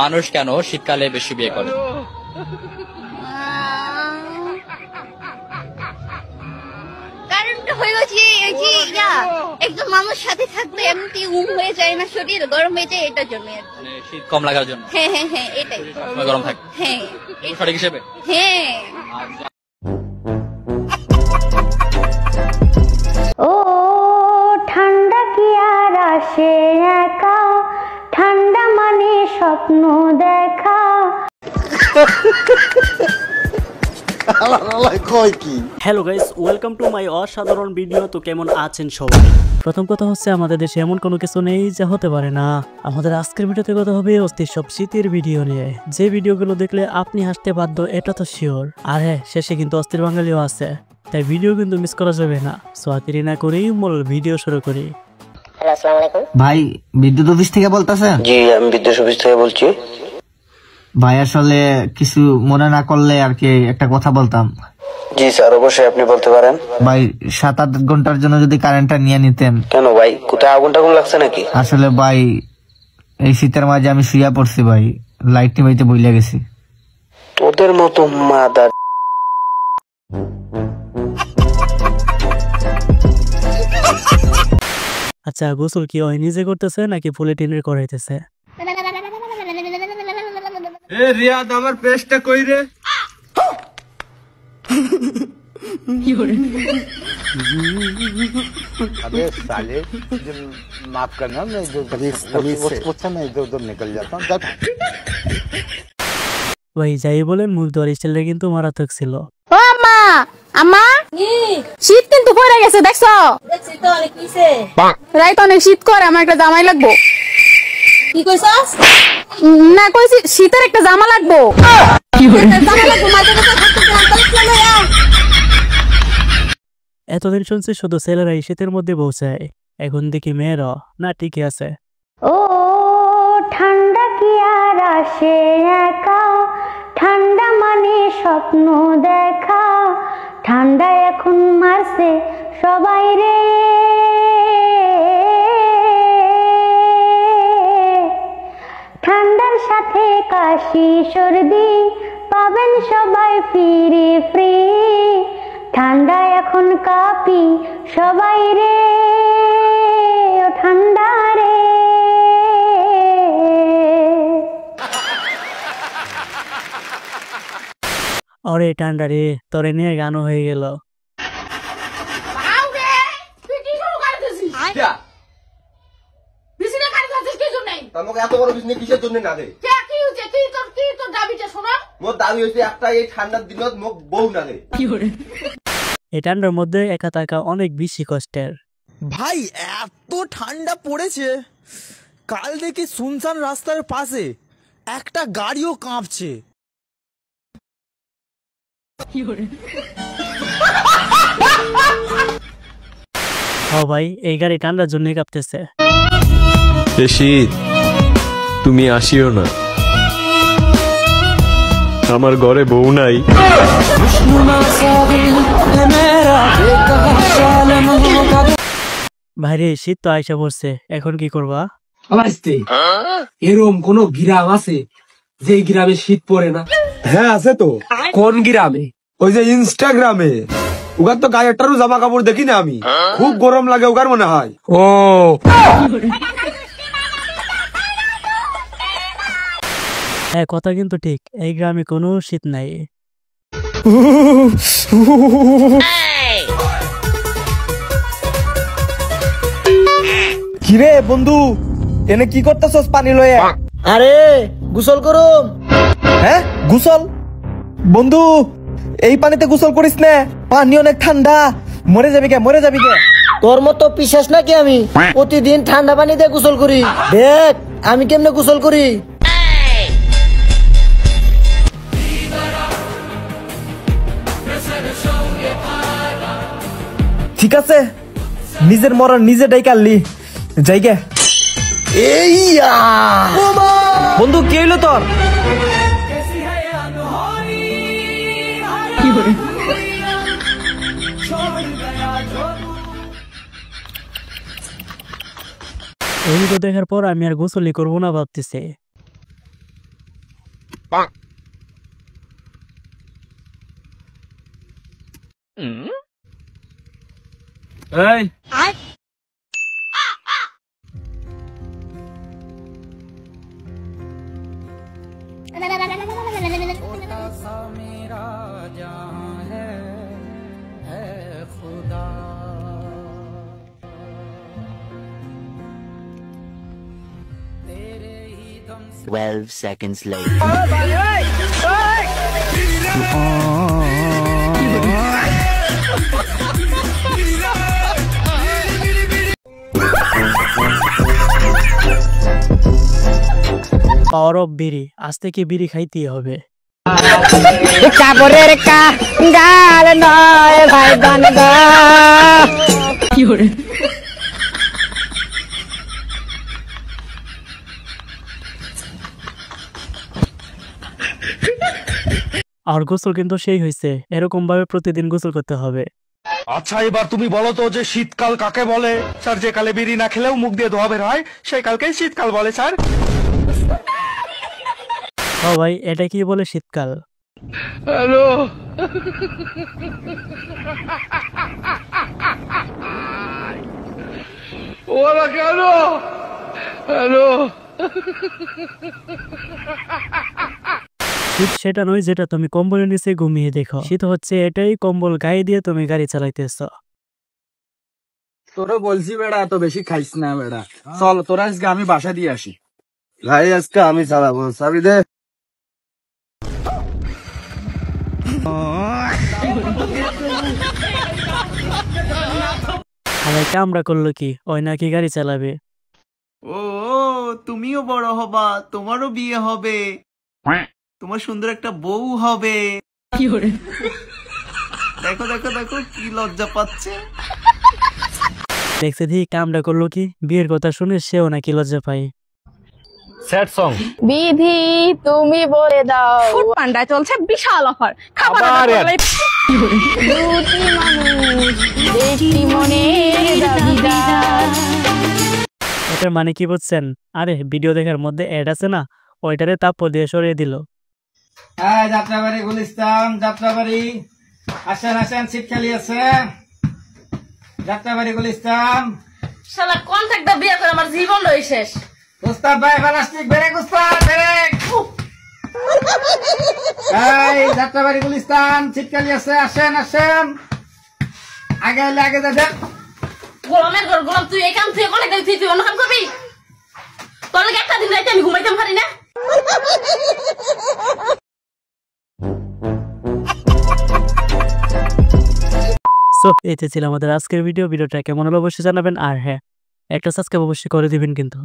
মানুষ কেন শীতকালে বেশি বিয়ে করে? কারণটা হলো যে একদম মানুষ সাথে থাকলে এমনি হয়ে যায় না, শরীর গরম হয়ে যায়, এটার জন্য। মানে শীত কম লাগার জন্য? হ্যাঁ হ্যাঁ হ্যাঁ, এটাই। সবসময় গরম থাকে? হ্যাঁ। সঠিক হিসেবে? হ্যাঁ। ও ঠান্ডা কি আর আসে একা, ঠান্ডা মানে স্বপ্ন দেখা। Hello guys, welcome to my অসাধারণ ভিডিও। তো কেমন আছেন সবাই? প্রথম কথা হচ্ছে, আমাদের দেশে এমন কোনো কিছু নেই যা হতে পারে না। আমাদের আজকের ভিডিওতে কথা হবে অস্থির সব শীতের ভিডিও নিয়ে, যে ভিডিওগুলো দেখলে আপনি হাসতে বাধ্য, এটা তো শিওর। আর হ্যাঁ, শেষে কিন্তু অস্থির বাঙালিও আছে, তাই ভিডিও কিন্তু মিস করা যাবে না। সো দেরি না করেই মূল ভিডিও শুরু করি। হ্যালো, আসসালামু আলাইকুম। ভাই বিদ্যুৎ অফিস থেকে বলতেছেন? জি, আমি বিদ্যুৎ অফিস থেকে বলছি। ভাই আসলে কিছু মনে না করলে আর কি একটা কথা বলতাম। জি স্যার, অবশ্যই আপনি বলতে পারেন। ভাই 7-8 ঘন্টার জন্য যদি কারেন্টটা নিয়ে নিতেন। কেন ভাই, কোথায় আগুন টাগুন লাগছে নাকি? আসলে ভাই এই শীতের মাঝে আমি শুয়ে পড়ছি ভাই, লাইট নিভাইতে ভুলে গেছি। তোদের মতো মাদার। আচ্ছা, গোসল কি ওই নিজে করতেছে নাকি বুলেটিনের করাইতেছে? এ রিয়াদ, আমার পেস্টটা কই রে? अबे साले, माफ करना, मैं इधर निकल जाता हूँ। ভাই যাই বলেন, মুখ ধোয়ার স্টাইলটা কিন্তু মারাত্মক ছিল। ও মা, আমা শীত কিন্তু পড়ে গেছে, দেখছো? দেখছি তো, অনেক কিসে রাইত অনেক শীত করে, আমার একটা জামাই লাগবো। কি কইছস? না কইছি, শীতের একটা জামা লাগবো। এতদিন শুনছি শুধু ছেলেরা শীতের মধ্যে পৌঁছায়, এখন দেখি মেয়েরা না ঠিকই আছে। ও ঠান্ডা কি আর আসে একা, ঠান্ডা মানে স্বপ্ন দেখা। ঠান্ডা এখন মারছে সবাই রে, ঠান্ডার সাথে কাশি সর্দি পাবেন সবাই ফ্রি ফ্রি। ঠান্ডা এখন কাঁপি সবাই রে, ও ঠান্ডা রে। আরে ঠান্ডা রে, তোরে নিয়ে গানও হয়ে গেল। তোমাকে এত বড় বিজনেস কিসের জন্য না দে? মোর দাবি হচ্ছে একটা, এই ঠান্ডার দিনত মোক বউ না দে। এই ঠান্ডার মধ্যে একা থাকা অনেক বেশি কষ্টের। ভাই এত ঠান্ডা পড়েছে, কাল দেখি শুনশান রাস্তার পাশে একটা গাড়িও কাঁপছে। ও ভাই, এই গাড়ি ঠান্ডার জন্য কাঁপতেছে। শীত, তুমি আসিও না, আমার ঘরে বউ নাই। ভাইরে, শীত তো আইসা পড়ছে, এখন কি করবা? এরকম কোন গ্রাম আছে যে গ্রামে শীত পড়ে না? হ্যাঁ আছে তো। কোন গ্রামে? ওই যে ইনস্টাগ্রামে। ওখান তো গায়ে একটারও জামা কাপড় দেখি না আমি, খুব গরম লাগে ওখার মনে হয়। ও হ্যাঁ, কথা কিন্তু ঠিক, এই গ্রামে কোনো শীত নাই। কিরে বন্ধু, এনে কি করতেছস পানি লয়ে? আরে গোসল করুম। হ্যাঁ গোসল? বন্ধু এই পানিতে গোসল করিস না, পানি অনেক ঠান্ডা, মরে যাবি কে, মরে যাবি কে। তোর মতো পিশাচ নাকি আমি প্রতিদিন ঠান্ডা পানিতে গোসল করি? দেখ আমি কেমনে গোসল করি। ঠিক আছে, নিজের মরণ নিজে ডাইকালি যাইগে। এই বন্ধু কি হইলো তোর? এই ভিডিও দেখার পর আমি আর গোসলই করবো না ভাবতেছি। এই পাওয়ার অফ বিড়ি, আজ থেকে বিড়ি খাইতেই হবে। কাপড়ের গাল নয় ভাই বানগা কি করে আর গোসল কিন্তু সেই হয়েছে, এরকম ভাবে প্রতিদিন গোসল করতে হবে। আচ্ছা এবার তুমি বলো তো যে শীতকাল কাকে বলে? স্যার যে কালে বিড়ি না খেলেও মুখ দিয়ে ধোয়া বের হয় সেই কালকেই শীতকাল বলে স্যার। ও ভাই, এটা কি বলে শীতকাল? হ্যালো ওরা কেন? হ্যালো শীত সেটা নয় যেটা তুমি কম্বলের নিচে ঘুমিয়ে দেখো, শীত হচ্ছে এটাই কম্বল গায়ে দিয়ে তুমি গাড়ি চালাইতেছ। তোরা বলছি বেড়া এত বেশি খাইস না বেড়া, চল তোরা আজকে আমি বাসা দিয়ে আসি। ভাই আজকে আমি চালাবো, চাবি দে। আমার কামড়া করলো কি, ওই নাকি গাড়ি চালাবে। ও তুমিও বড় হবা, তোমারও বিয়ে হবে, তোমার সুন্দর একটা বউ হবে। কি করে দেখো দেখো দেখো কি লজ্জা পাচ্ছে। দেখছে দি কামড়া করলো কি, বিয়ের কথা শুনে সেও নাকি লজ্জা পায়। Sad song. বিধি তুমি বলে দাও, ফুড পান্ডায় চলছে বিশাল অফার, খাবার অর্ডার করলে দুটি মানুষ দেখি মনের দাবিদার। এটার মানে কি বুঝছেন? আরে ভিডিও দেখার মধ্যে অ্যাড আছে না, ওইটারে তাপ দিয়ে সরিয়ে দিল। যাত্রাবাড়ি গুলিস্তান, যাত্রাবাড়ি আসেন আসেন, শীত খালি আছে। যাত্রাবাড়ি গুলিস্তান। শালা কন্ট্রাক্টটা বিয়ে করে আমার জীবন রই শেষ। উস্তাদ ভাই প্লাস্টিক ব্রেক, উস্তাদ ব্রেক। এই যাত্রাবাড়ি গুলিস্তান, শীত খালি আছে, আসেন আসেন, আগে এলে আগে যাবেন। গোলামের ঘর গোলাম, তুই এই কাম তুই অনেক তুই অন্য কাম করবি? তোর লাগে একটা দিন রাইতে আমি ঘুমাইতে পারি না। সো এইটা ছিল আমাদের আজকের ভিডিওটা কেমন হলো অবশ্যই জানাবেন, আর হ্যাঁ একটা সাবস্ক্রাইব অবশ্যই করে দিবেন কিন্তু।